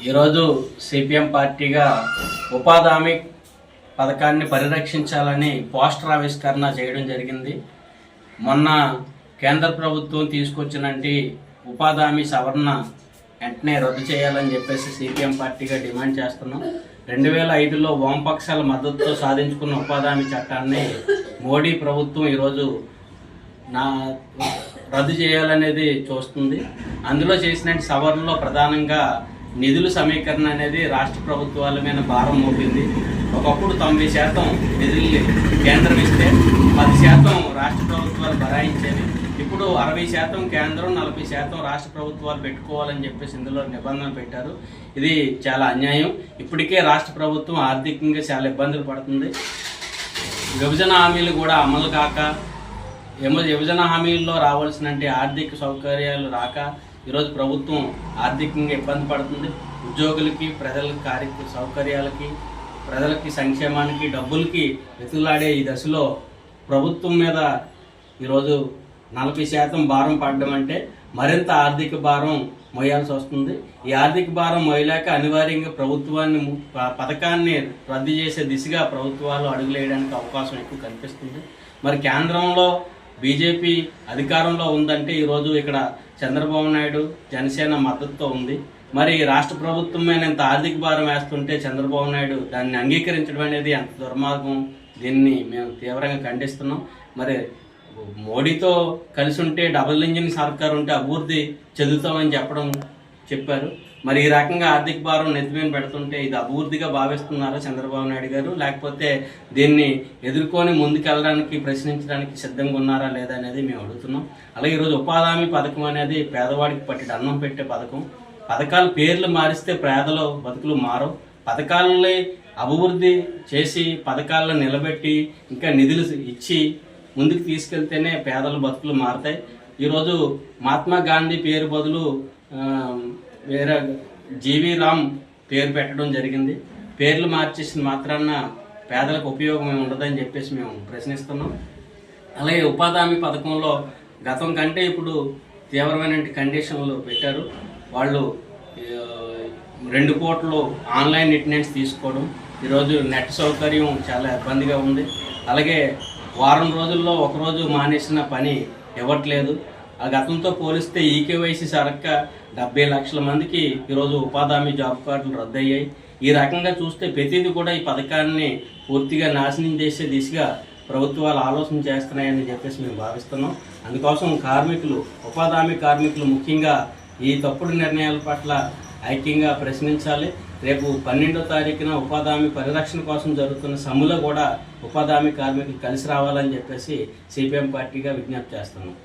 ఈరోజు సిపిఎం పార్టీగా ఉపాధి హామీ పథకాన్ని పరిరక్షించాలని పోస్టర్ ఆవిష్కరణ చేయడం జరిగింది. మొన్న కేంద్ర ప్రభుత్వం తీసుకొచ్చినటువంటి ఉపాధి హామీ సవరణ వెంటనే రద్దు చేయాలని చెప్పేసి సిపిఎం పార్టీగా డిమాండ్ చేస్తున్నాం. 2005లో వామపక్షాల మద్దతుతో సాధించుకున్న ఉపాధి హామీ చట్టాన్ని మోడీ ప్రభుత్వం ఈరోజు రద్దు చేయాలనేది చూస్తుంది. అందులో చేసిన సవరణలో ప్రధానంగా నిధుల సమీకరణ అనేది రాష్ట్ర ప్రభుత్వాల మీద భారం మోపింది. ఒకప్పుడు 90% నిధుల్ని కేంద్రం ఇస్తే 10% రాష్ట్ర ప్రభుత్వాలు భరాయించేది. ఇప్పుడు 60% కేంద్రం, 40% రాష్ట్ర ప్రభుత్వాలు పెట్టుకోవాలని చెప్పేసి ఇందులో నిబంధనలు పెట్టారు. ఇది చాలా అన్యాయం. ఇప్పటికే రాష్ట్ర ప్రభుత్వం ఆర్థికంగా చాలా ఇబ్బందులు పడుతుంది. విభజన హామీలు కూడా అమలు కాక, విభజన హామీల్లో రావాల్సిన ఆర్థిక సౌకర్యాలు రాక ఈరోజు ప్రభుత్వం ఆర్థికంగా ఇబ్బంది పడుతుంది. ఉద్యోగులకి, ప్రజలకి సౌకర్యాలకి, ప్రజలకి సంక్షేమానికి, డబ్బులకి వెతులాడే ఈ దశలో ప్రభుత్వం మీద ఈరోజు 40% భారం పడడం అంటే మరింత ఆర్థిక భారం మోయాల్సి వస్తుంది. ఈ ఆర్థిక భారం మోయలేక అనివార్యంగా పథకాన్ని రద్దు చేసే దిశగా ప్రభుత్వాలు అడుగులేయడానికి అవకాశం ఎక్కువ కనిపిస్తుంది. మరి కేంద్రంలో బీజేపీ అధికారంలో ఉందంటే ఈరోజు ఇక్కడ చంద్రబాబు నాయుడు, జనసేన మద్దతుతో ఉంది. మరి రాష్ట్ర ప్రభుత్వం మీద ఇంత ఆర్థిక భారం వేస్తుంటే చంద్రబాబు నాయుడు దాన్ని అంగీకరించడం అనేది ఎంత దుర్మార్గం. దీన్ని మేము తీవ్రంగా ఖండిస్తున్నాం. మరి మోడీతో కలిసి ఉంటే డబుల్ ఇంజిన్ సర్కార్ ఉంటే అభివృద్ధి చెందుతామని చెప్పారు. మరి ఈ రకంగా ఆర్థిక భారం నెత్తిమీద పెడుతుంటే ఇది అభివృద్ధిగా భావిస్తున్నారా చంద్రబాబు నాయుడు గారు? లేకపోతే దీన్ని ఎదుర్కొని ముందుకెళ్ళడానికి, ప్రశ్నించడానికి సిద్ధంగా ఉన్నారా లేదా అనేది మేము అడుగుతున్నాం. అలాగే ఈరోజు ఉపాధి హామీ పథకం అనేది పేదవాడికి పట్టి అన్నం పెట్టే పథకం. పథకాల పేర్లు మారిస్తే పేదల బతుకులు మారవు. పథకాలని అభివృద్ధి చేసి, పథకాలను నిలబెట్టి, ఇంకా నిధులు ఇచ్చి ముందుకు తీసుకెళ్తేనే పేదల బతుకులు మారుతాయి. ఈరోజు మహాత్మా గాంధీ పేరు బదులు వేరే జీవీ రామ్ పేరు పెట్టడం జరిగింది. పేర్లు మార్చేసిన మాత్రాన పేదలకు ఉపయోగం ఉండదని చెప్పేసి మేము ప్రశ్నిస్తున్నాం. అలాగే ఉపాధి హామీ పథకంలో గతం కంటే ఇప్పుడు తీవ్రమైన కండిషన్లు పెట్టారు. వాళ్ళు 2 కోట్లు ఆన్లైన్ అటెండెన్స్ తీసుకోవడం, ఈరోజు నెట్ సౌకర్యం చాలా ఇబ్బందిగా ఉంది. అలాగే వారం రోజుల్లో ఒకరోజు మానేసిన పని ఇవ్వట్లేదు. ఆ గతంతో పోలిస్తే ఈకేవైసీ సరక్క 70 లక్షల మందికి ఈరోజు ఉపాధి హామీ జాబ్ కార్డులు రద్దయ్యాయి. ఈ రకంగా చూస్తే ప్రతిదీ కూడా ఈ పథకాన్ని పూర్తిగా నాశనం చేసే దిశగా ప్రభుత్వాలు ఆలోచన చేస్తున్నాయని చెప్పేసి మేము భావిస్తున్నాం. అందుకోసం ఉపాధి హామీ కార్మికులు ముఖ్యంగా ఈ తప్పుడు నిర్ణయాల పట్ల ఐక్యంగా ప్రశ్నించాలి. రేపు 12వ తారీఖున ఉపాధి హామీ పరిరక్షణ కోసం జరుగుతున్న సమ్మెలో కూడా ఉపాధి హామీ కార్మికులు కలిసి రావాలని చెప్పేసి సిపిఎం పార్టీగా విజ్ఞప్తి చేస్తున్నాం.